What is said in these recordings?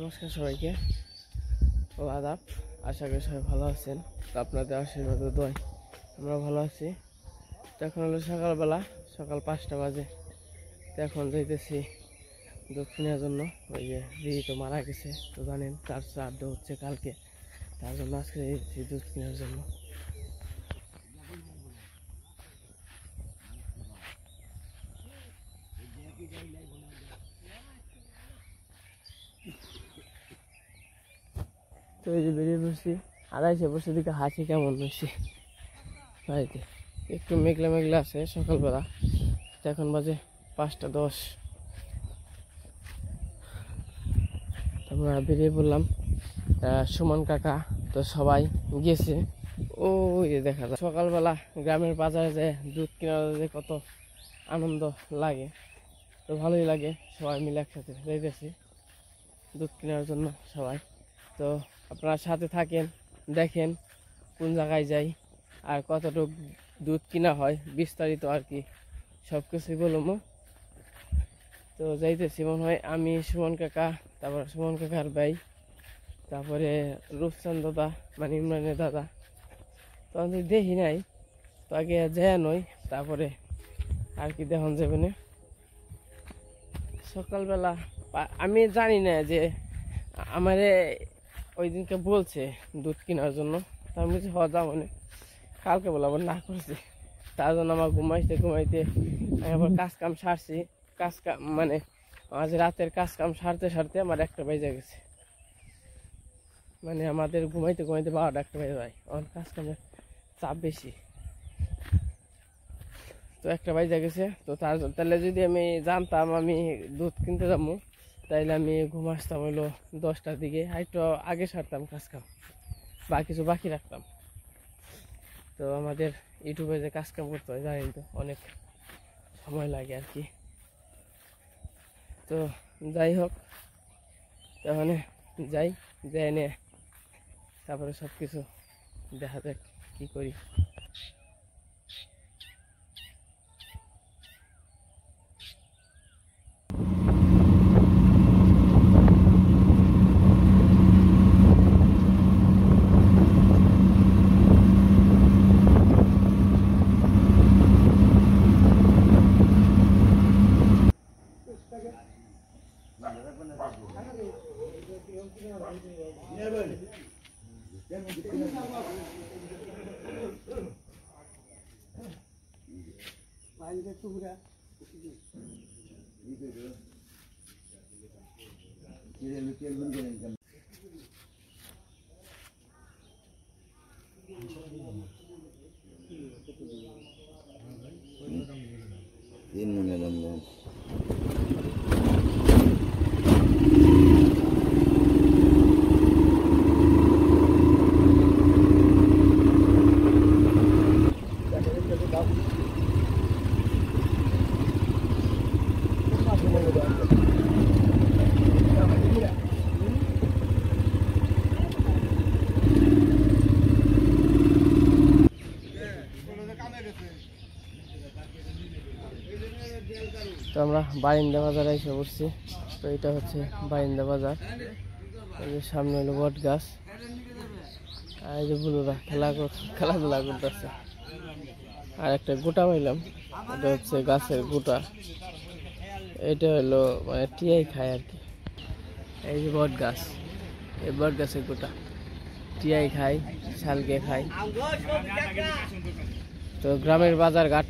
নমস্কার সবাইকে ও আদাব। আশা করি সবাই ভালো আছেন। তো আপনাদের আশীর্বাদ ও দোয়ায় আমরা ভালো আছি। তো এখন হলো সকালবেলা, সকাল 5টা বাজে। তো এখন যাইতেছি দুধ কেনার জন্য। ওই যে দিদি তো মারা গেছে, তো জানেন তার শ্রাদ্ধ হচ্ছে কালকে, তার জন্য আজকে যাইতেছি দুধ কেনার জন্য। তো এই যে বেরিয়ে পড়ছি, আড়াইশে বসে দিকে হাসি কেমন হয়েছে বাড়িতে। একটু মেঘলা মেঘলা আছে সকালবেলা। এখন বাজে 5টা 10। আমরা বেরিয়ে পড়লাম। সুমন কাকা তো সবাই গেছে। ও দেখা যায় সকালবেলা গ্রামের বাজারে যে দুধ কেনার যে কত আনন্দ লাগে, তো ভালোই লাগে। সবাই মিলে একসাথে যাইতেছি দুধ কেনার জন্য সবাই। তো আপনারা সাথে থাকেন, দেখেন কোন জায়গায় যাই আর কতটুকু দুধ কিনা হয়, বিস্তারিত আর কি সব কিছুই বলবো। তো যাইতেছি মনে হয় আমি, সুমন কাকা, তারপর সুমন কাকার ভাই, তারপরে রূপচান দাদা মানে ইমরানের দাদা। তো আমি দেখি নাই, তো আগে যায় নই, তারপরে আর কি দেখুন যাবে না। সকালবেলা আমি জানি না যে আমারে ওই দিনকে বলছে দুধ কেনার জন্য, তো আমি কিছু হওয়া যাবো না। কালকে বলে আবার না করছি, তার জন্য আমার ঘুমাইতে ঘুমাইতে আমি আবার কাজ কাম সারছি। মানে আজ রাতের কাজ কাম সারতে সারতে আমার 1টা বেজে গেছে। মানে আমাদের ঘুমাইতে ঘুমাইতে 12টা 1টা বেজে যায়, আমার কাজ কামের চাপ বেশি। তো 1টা বেজে গেছে। তো তাহলে যদি আমি জানতাম আমি দুধ কিনতে যাবো, তাইলে আমি ঘুম আসতাম হইলো 10টার দিকে, একটু আগে সারতাম কাজ কাম বা কিছু বাকি রাখতাম। তো আমাদের ইউটিউবে যে কাজ কাম করতে হয় জানেন তো, অনেক সময় লাগে আর কি। তো যাই হোক, তাহলে যাই এনে তারপরে সব কিছু দেখা যাক কি করি। তো আমরা বারিন্দা বাজারে এসে পড়ছি। তো এটা হচ্ছে বারিন্দা বাজার। এই যে সামনে হলো বট গাছ, আর এই যে বুলুরা খেলাধুলা করতেছে। আর একটা গোটা পাইলাম, এটা হচ্ছে গাছের গোটা। এটা হলো মানে টিয়াই খায় আর কি। এই যে বট গাছ, এই বট গাছের গোটা টিয়াই খায়, শালকে খায়। তো গ্রামের বাজার ঘাট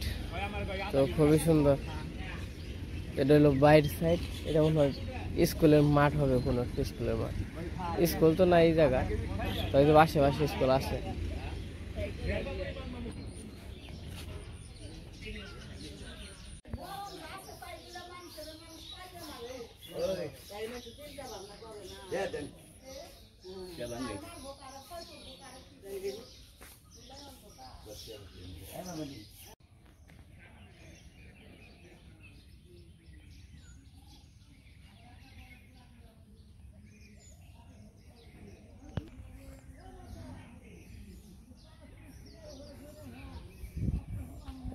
তো খুবই সুন্দর। এটা হলো বাইরের সাইড, এটা মনে হয় স্কুলের মাঠ হবে, কোনো একটা স্কুলের মাঠ। স্কুল তো না এই জায়গা, হয়তো আশেপাশে স্কুল আছে।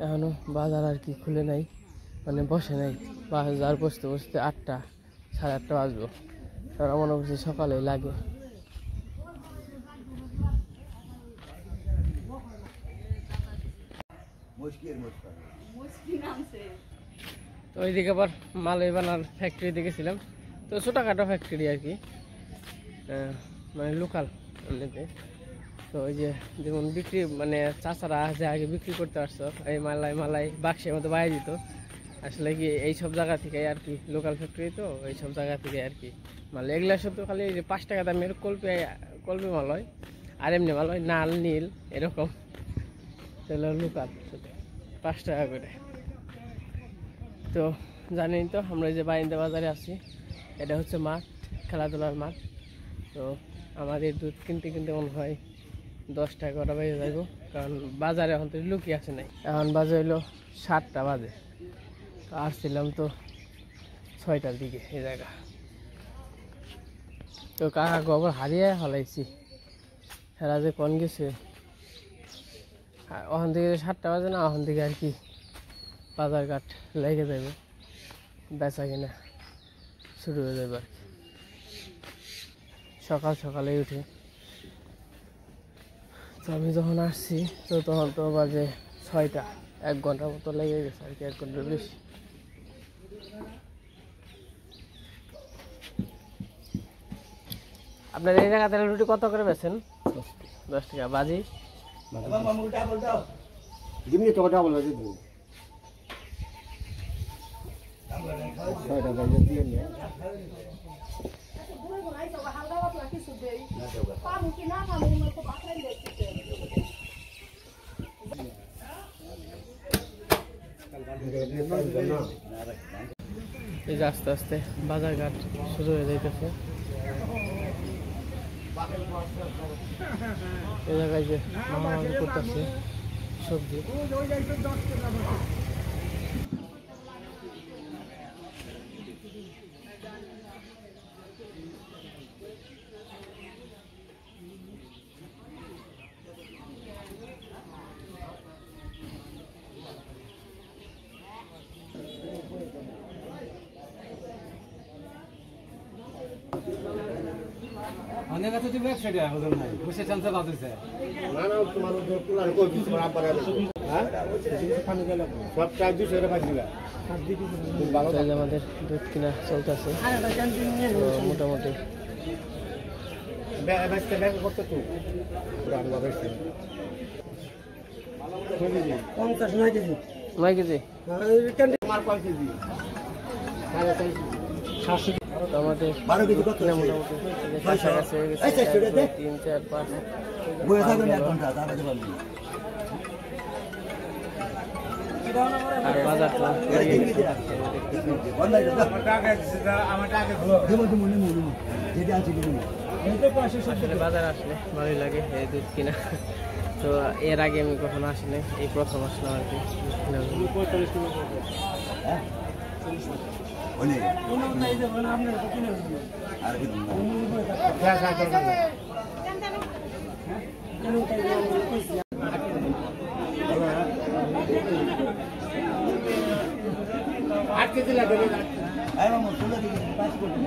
এখনো বাজার আর কি খুলে নাই, মানে বসে নাই। বাজার বসতে বসতে 8টা 8:30 বাজবো। তারা মনে করছে সকালে লাগে। তো ওইদিকে আবার মালাই বানার ফ্যাক্টরি দেখেছিলাম। তো ছোটখাটো ফ্যাক্টরি আর কি, মানে লোকাল এমনিতে। তো ওই যে যেমন বিক্রি মানে চাচারা যে আগে বিক্রি করতে আসতো এই মালাই বাক্সের মতো বাইরে দিত, আসলে কি এইসব জায়গা থেকে আর কি, লোকাল ফ্যাক্টরি তো এইসব জায়গা থেকে আর কি মাল। এগুলা শুধু খালি 5 টাকা দামের কলপে মাল হয়, আর এমনি মাল হয় নাল নীল এরকম, তাহলে লোকাল শুধু 5 টাকা করে। তো জানেন তো আমরা যে বাইন্দা বাজারে আছি, এটা হচ্ছে মাঠ, খেলাধুলার মাঠ। তো আমাদের দুধ কিনতে কিনতে মনে হয় 10 টাকা ওটা বেজে যাইব, কারণ বাজারে এখন তো লুকি আসে নাই। এখন বাজে হইলো 7টা বাজে, আসছিলাম তো 6টার দিকে এই জায়গা। তো কাকা গোবর হারিয়ে ফেলাইছি, হেরা যে কোন গেছে ওখান থেকে 7টা বাজে না, ওখান থেকে আর কি বাজার ঘাট লেগে যাবে, বেচা কিনা শুরু হয়ে যাবে আর কি। সকাল সকালে উঠে তো আমি যখন আসছি তো তখন তো বাজে 6টা, 1 ঘন্টার মতো লেগে গেছে আর কি, 1 ঘন্টার বেশি। আপনার এই জায়গাতে রুটি কত করে বেছেন? 10 টাকা বাজি। এই যে আস্তে আস্তে বাজার ঘাট শুরু হয়ে যাইতেছে। এই জায়গায় যে মামাবাড়ি করতেছে সবজি। অনেক আছে তো ব্যবসাটা ওজন নাই বসে চান্সে বাজছে না না তোমার কুলার কই দিছ বড় আবার হ্যাঁ পানি গেল সব চাই দিছ এর বাজিলা ভালো তাই আমাদের দুধ কিনা চলতেছে মোটামুটি। ব্যবসা ব্যাগ করতে তো দাম বাড়ছে 50 নয় কেজি 9 কেজি তোমার কয় কেজি 750 তো আমাদের 12 কেজি কত মোটামুটি কাছাকাছি হয়ে গেছে 3 4 5 বয়ে থাকবেন 1 ঘন্টা তারপরে বলবি আর বাজার তো আমার টাকা দিছে আমার টাকা দেব তুমি নিমু যেটা আছে নিমু আসলে বাজার আসলে ভালোই লাগে এই দুধ কিনা। তো এর আগে আমি কখনো আসিনি, এই প্রথম আসলাম আর কি। 45 হ্যাঁ ওনে আপনার কিনে আর কি আট কেজি লাগে আয় মামু 16 কেজি 5 কেজি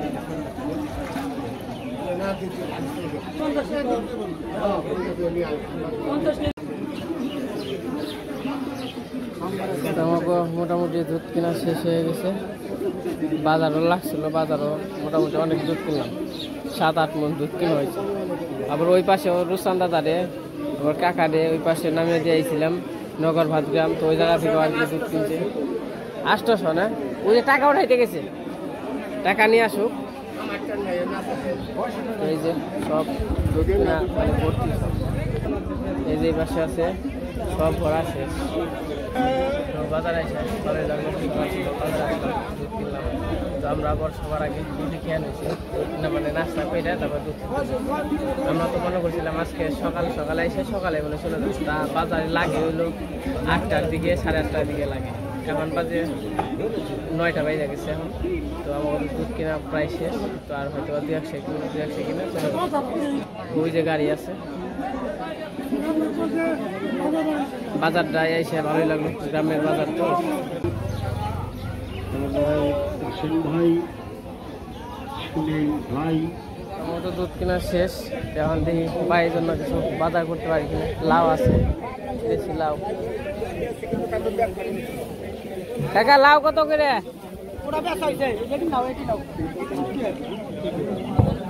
না কেজি 50 আমাকে মোটামুটি দুধ কেনা শেষ হয়ে গেছে। বাজারও লাগছিল, বাজারও মোটামুটি অনেক দুধ কিনলাম, 7-8 মণ দুধ কেনা হয়েছে। আবার ওই পাশে রুস্তান দাদারে আবার কাকারে ওই পাশে নামিয়ে দিয়েছিলাম নগর ভাতগ্রাম, তো ওই জায়গা থেকে আর কি দুধ কিনছে 800 না। ওই যে টাকা উঠাইতে গেছে, টাকা নিয়ে আসুক। এই যে সব দুধ কিনা মানে ভর্তি, এই যে পাশে আছে সব ভরা শেষ। বাজারে এসে ভালোই লাগলো, বাজারে আসলাম দুধ কিনলাম। তো আমরা আবার সবার আগে দুধই খেয়ে নিয়েছি, না মানে নাস্তা পেটে তারপর দুধ। আমরা তো মনে করছিলাম আজকে সকালে এসে সকালে মানে চলে যাচ্ছে, তা বাজারে লাগে হইলো 8টার দিকে 8:30টার দিকে লাগে, এখন বাজে 9টা বেজে গেছে এখন। তো আমার দুধ কিনা প্রায় শেষ, তো আর হয়তো 2-1 কিনা চলে যাবে। ওই যে গাড়ি আছে। বাজারটা এসে ভালোই লাগলো, গ্রামের বাজার তো। ভাই আমার তো দুধ কেনা শেষ, এখন দেখি বাড়ির জন্য কিছু বাজার করতে পারি কিনা। লাউ আছে, দেশি লাউ। কাকা লাউ কত করে?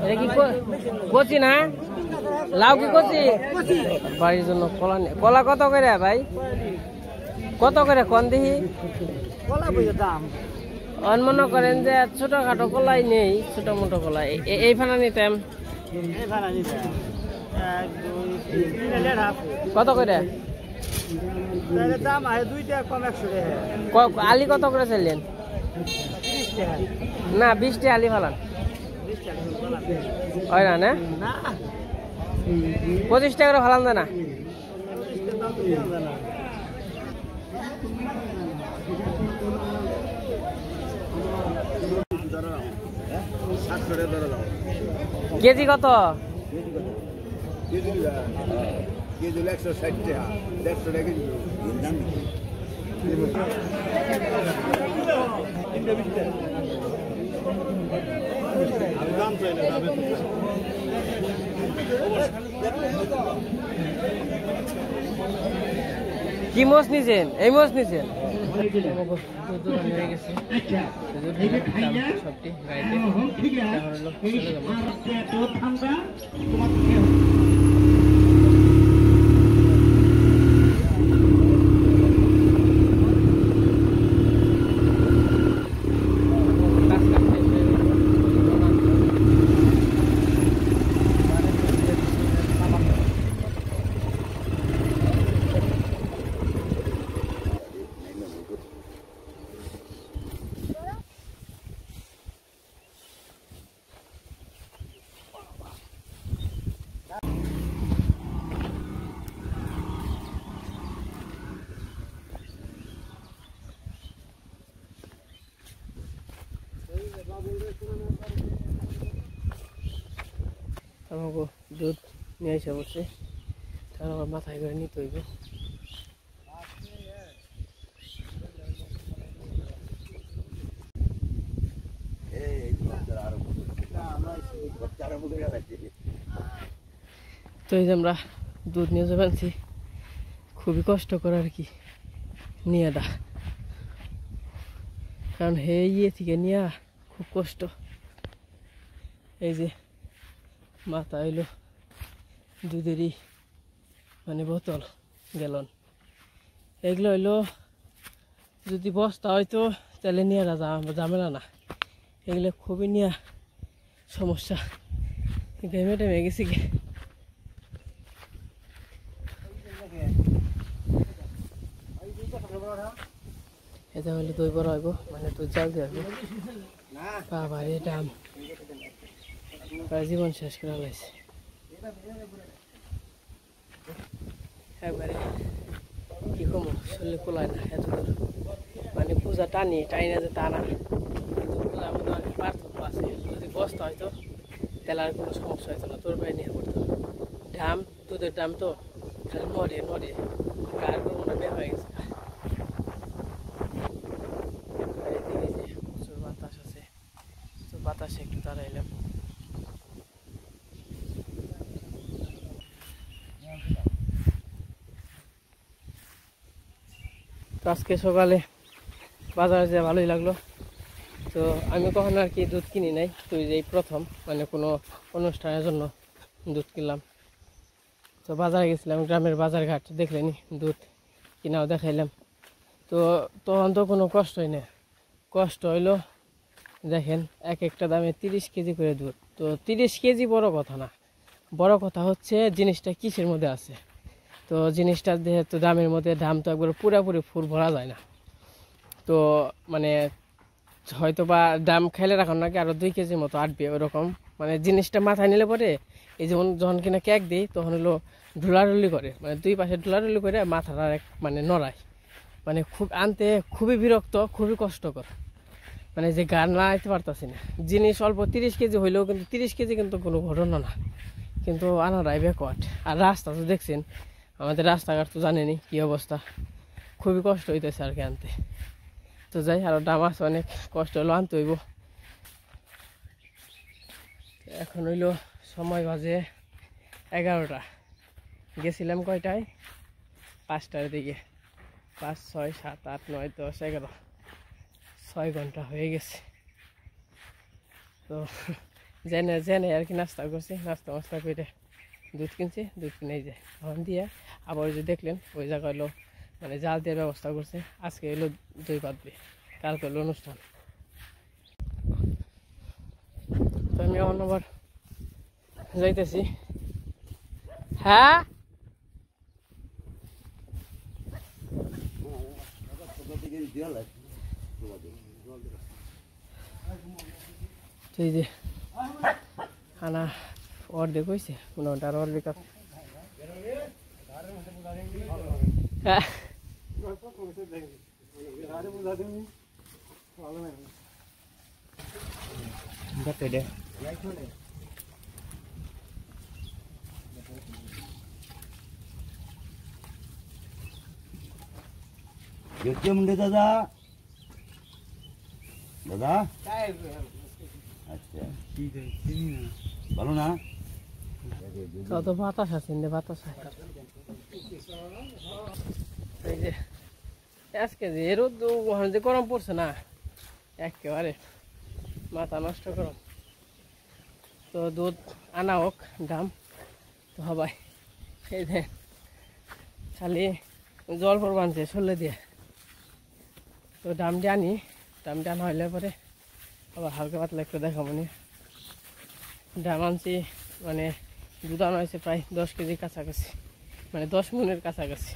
এটা কি কচি না? লাউ কি কচি? বাড়ির জন্য কলা নেই। কলা কত করে ভাই? কত করে কোন দেখি? মনে করেন যে ছোটখাটো কলাই নেই, ছোট মোটো কলা এই ফানা নিতাম। কত করে? আলি কত করে চাইলেন? না 20টা আলি ফালান হয় না? না 25 টাকা করে ফালান যায় না? কেজি কত? কেজি 160 টাকা, 150 টাকা কেজি। কি মোষ নিছেন? এই মোষ নিছেন? সবটি আমাকে দুধ নিয়ে এসে বসে, তার আমার মাথায় করে নিতে হইব। তো এই যে আমরা দুধ নিয়ে যাচ্ছি, খুবই কষ্ট করে আর কি নিয়ে দা, কারণ হে ইয়ে থেকে নিয়ে খুব কষ্ট। এই যে মাথা হইলো দুধেরই মানে বোতল, গ্যালন, এগুলো হইলো যদি বস্তা হয়তো তাহলে নিয়ে ঝামেলা না, এগুলো খুবই নিয়ে সমস্যা। ঘেমে টেমে গেছি গে। এটা হলে দই বড় হইব, মানে দুধ জাল দিয়ে হইব। বাবা রে দাম, জীবন শেষ করে লাইছে একবারে। কি কম শরীরে কোলায় না এত দূর, মানে পূজা টানি টাইনা যে টানা, কিন্তু পূজার মধ্যে অনেক পার্থক্য আছে। যদি বস্তা হয়তো তাহলে আর কোনো সমস্যা হইতো না, তোর পায়ে নিয়ে পড়তো। দাম দুধের দাম তো খালি নড়ে নড়ে, কার করবো না বের হয়ে গেছে। প্রচুর বাতাস আছে, তো বাতাসে একটু দাঁড়াইলাম। তো আজকে সকালে বাজারে যে ভালোই লাগলো। তো আমি কখনো আর কি দুধ কিনি নাই, তো এই প্রথম মানে কোনো অনুষ্ঠানের জন্য দুধ কিনলাম। তো বাজারে গেছিলাম, গ্রামের বাজার ঘাট দেখলেনি, দুধ কিনাও দেখাইলাম। তো তখন তো কোনো কষ্টই নেই, কষ্ট হইলো দেখেন এক একটা দামে 30 কেজি করে দুধ। তো 30 কেজি বড় কথা না, বড় কথা হচ্ছে জিনিসটা কিসের মধ্যে আছে। তো জিনিসটা যেহেতু দামের মধ্যে, দাম তো একবার পুরোপুরি ফুল ভরা যায় না। তো মানে হয়তো বা দাম খাইলে রাখুন নাকি আরও 2 কেজির মতো আটবে ওরকম, মানে জিনিসটা মাথায় নিলে পরে এই যেমন যখন কিনা কেক দিই তখন হলো ঢুলাঢুলি করে, মানে দুই পাশে ঢুলাঢুলি করে মাথাটা মানে নড়ায়, মানে খুব আনতে খুবই বিরক্ত, খুবই কষ্টকর, মানে যে গান লাগাইতে পারতাছি না। জিনিস অল্প 30 কেজি হইলেও কিন্তু 30 কেজি কিন্তু কোনো ঘটনা না, কিন্তু আনারাই ব্যাকওয়ার্ড। আর রাস্তা তো দেখছেন, আমাদের রাস্তাঘাট তো জানেনি কী অবস্থা, খুবই কষ্ট হইতেছে আর কি আনতে। তো যাই, আরও দাম আছে অনেক, কষ্ট হলো আনতে হইব। এখন হইলো সময় বাজে 11টা। গেছিলাম কয়টায়? 5টার দিকে। 5, 6, 7, 8, 9, 10, 11, 6 ঘন্টা হয়ে গেছে। তো জেনে জেনে আর কি নাস্তা করছি, নাস্তা মাস্তা করে দুধ কিনছি, দুধ কিনে যায় এখন দিয়ে আবার ওই যে দেখলেন ওই জায়গা হলো মানে জাল দেওয়ার ব্যবস্থা করছে। আজকে হলো দই পাতবে, কালকে হলো অনুষ্ঠান। তো আমি এখন আবার যাইতেছি। হ্যাঁ এই যে খানা অর্ধেক হয়েছে, মোটামুটি আর অর্ধেক আছে। হ্যাঁ येते म्हणजे दादा दादा अच्छा ভালো না কত বাতাস আছে, বাতাস আছে। এই যে আজকে যে রোদ যে গরম পড়ছে না, একেবারে মাথা নষ্ট গরম। তো দুধ আনা হোক দাম তো সবাই এই যে খালি জল পর বানছে সরলে দিয়ে। তো দামটা আনি, দামটা আনা হইলে পরে আবার হালকা পাতলা একটু দেখাবো নি। দাম আনছি মানে দুধ আনা হয়েছে প্রায় 10 কেজি কাছাকাছি, মানে 10 মনের কাছাকাছি।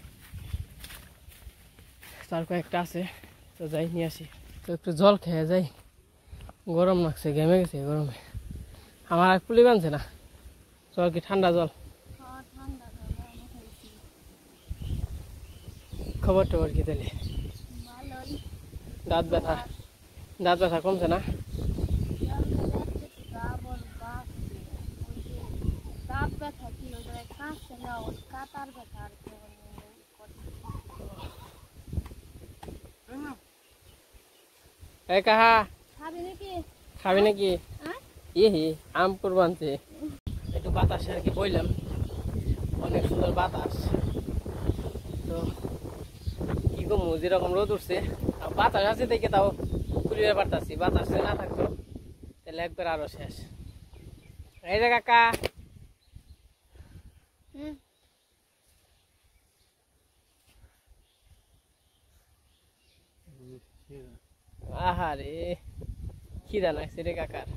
তার কয়েকটা আছে, তো যাই নিয়ে আসি। তো একটু জল খেয়ে যাই, গরম লাগছে, ঘেমে গেছে গরমে। আমার আর কুলি বানছে না। জল কি ঠান্ডা জল? খবর টবর কি তাহলে? দাঁত ব্যথা, দাঁত ব্যথা কমছে না? কাহা খাবি নাকি? ইহি আম কুরবানছে, একটু বাতাসে আর কি বললাম, অনেক সুন্দর বাতাস। তো কি গো যেরকম রোদ উঠছে, বাতাস আছে দেখে তাও খুলিয়ে পারতাছি। বাতাস না থাকতো তাহলে একবার আরো শেষ। এই যে কাকা, আহারে খিদা লাগছে রে কাকার।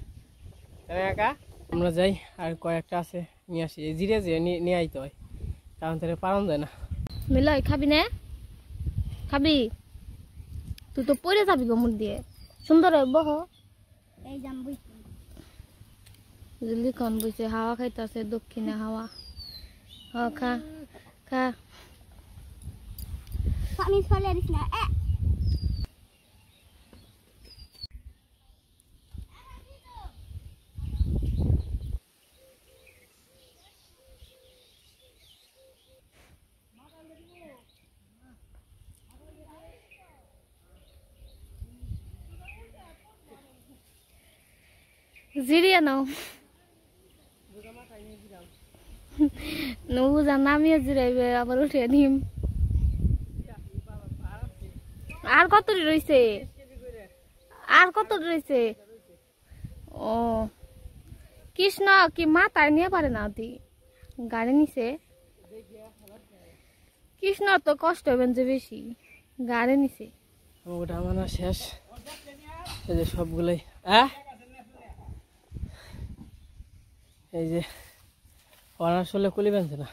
কাকা আমরা যাই, আর কয়েকটা আছে নিয়ে আসি। জিরে জিরে নিয়ে আইতে হয়, কারণ তাহলে পারন যায় না। মিলাই খাবি না? খাবি? তুই তো পড়ে যাবি গো মুখ দিয়ে। সুন্দর বহ এই জাম বইছে, লিখন বইছে, হাওয়া খাইতেছে, দক্ষিণে হাওয়া। খা খা, পানি ফেলে দিস না। জিরিয়া নাও, বুঝা নামিয়ে জিরাইবে আবার উঠে নিম। আর কত রয়েছে? আর কত রয়েছে? ও কৃষ্ণ কি মাথায় নিয়ে পারে না, তুই গাড়ি নিছে। কৃষ্ণ তো কষ্ট হবেন যে বেশি, গাড়ি নিছে। ওটা আমার শেষ, এই যে সবগুলোই। এই যে ওরা আসলে কুলি বানছে না,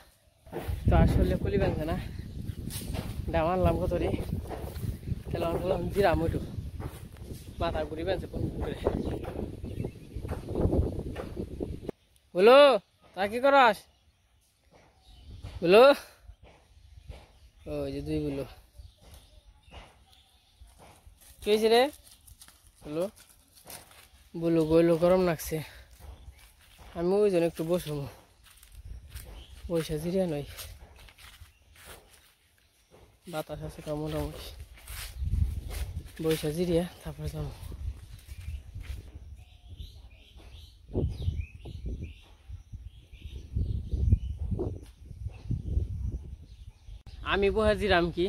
তো আসলে কুলি বানছে না। দাম আনলাম কত রে, তাহলে বললাম জিরাম ওইটু মাথা ঘুরি বানছে কোন করে। বলো তা কি করাস? বলো ওই যে তুই বলো কি হয়েছে রে? বলো বলো গইলো গরম লাগছে, আমি ওই জন্য একটু বসবো, বৈশা জিরিয়া নই, বাতাস আছে তা মোটামুটি। বৈশা জিরিয়া তারপরে যাবো। আমি বহেছিলাম কি,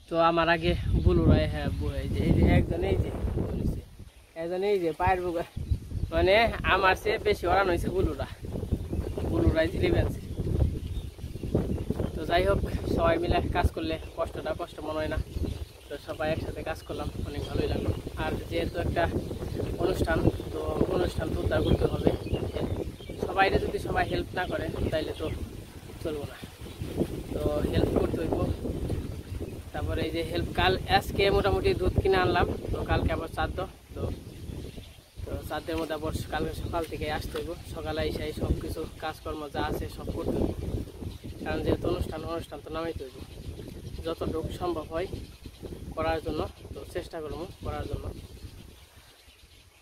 তো আমার আগে বুলুরাই হ্যাঁ বহে, এই যে একজন এই যে বলেছে, একজন এই যে পায়ের বুকে, মানে আমার চেয়ে বেশি ওরান হয়েছে বুলুরাই জিলিপি আনছে। তো যাই হোক, সবাই মিলে কাজ করলে কষ্টটা কষ্ট মনে হয় না। তো সবাই একসাথে কাজ করলাম, অনেক ভালোই লাগলো। আর যেহেতু একটা অনুষ্ঠান, তো অনুষ্ঠান তো উদ্ধার করতে হবে। সবাই যদি সবাই হেল্প না করে তাইলে তো চলবো না, তো হেল্প করতে হইব। তারপরে এই যে হেল্প আজকে মোটামুটি দুধ কিনে আনলাম, তো কালকে আবার শ্রাদ্ধ, তো শ্রাদ্ধের মধ্যে আবার কালকে সকাল থেকে আসতে হইব। সকালে এসে সব কিছু কাজকর্ম যা আছে সব করতে হইব, কারণ যেহেতু অনুষ্ঠান তো নামাইতে হইব। যতটুকু সম্ভব হয় করার জন্য তো চেষ্টা করবো করার জন্য।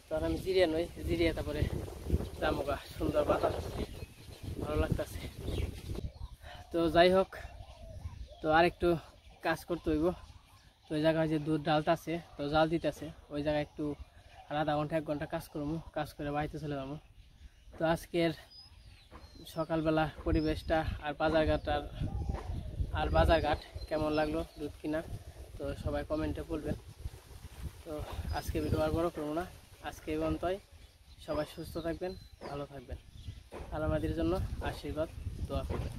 তখন আমি জিরিয়ে তারপরে জামুগা, সুন্দর বাতাস, ভালো লাগতেছে। তো যাই হোক, তো আরেকটু কাজ করতে হইব। তো ওই জায়গায় যে দুধ ডালতেছে, তো জাল দিতেছে, ওই জায়গায় একটু আধা ঘন্টা 1 ঘন্টা কাজ করবো, কাজ করে বাড়িতে চলে যাবো। তো আজকের সকালবেলা পরিবেশটা আর বাজারঘাট কেমন লাগলো দুধ কিনা, তো সবাই কমেন্টে বলবেন। তো আজকে ভিডিও আর বড় করবো না, আজকে এই পর্যন্তই। সবাই সুস্থ থাকবেন, ভালো থাকবেন, আর আমাদের জন্য আশীর্বাদ দোয়া করবেন।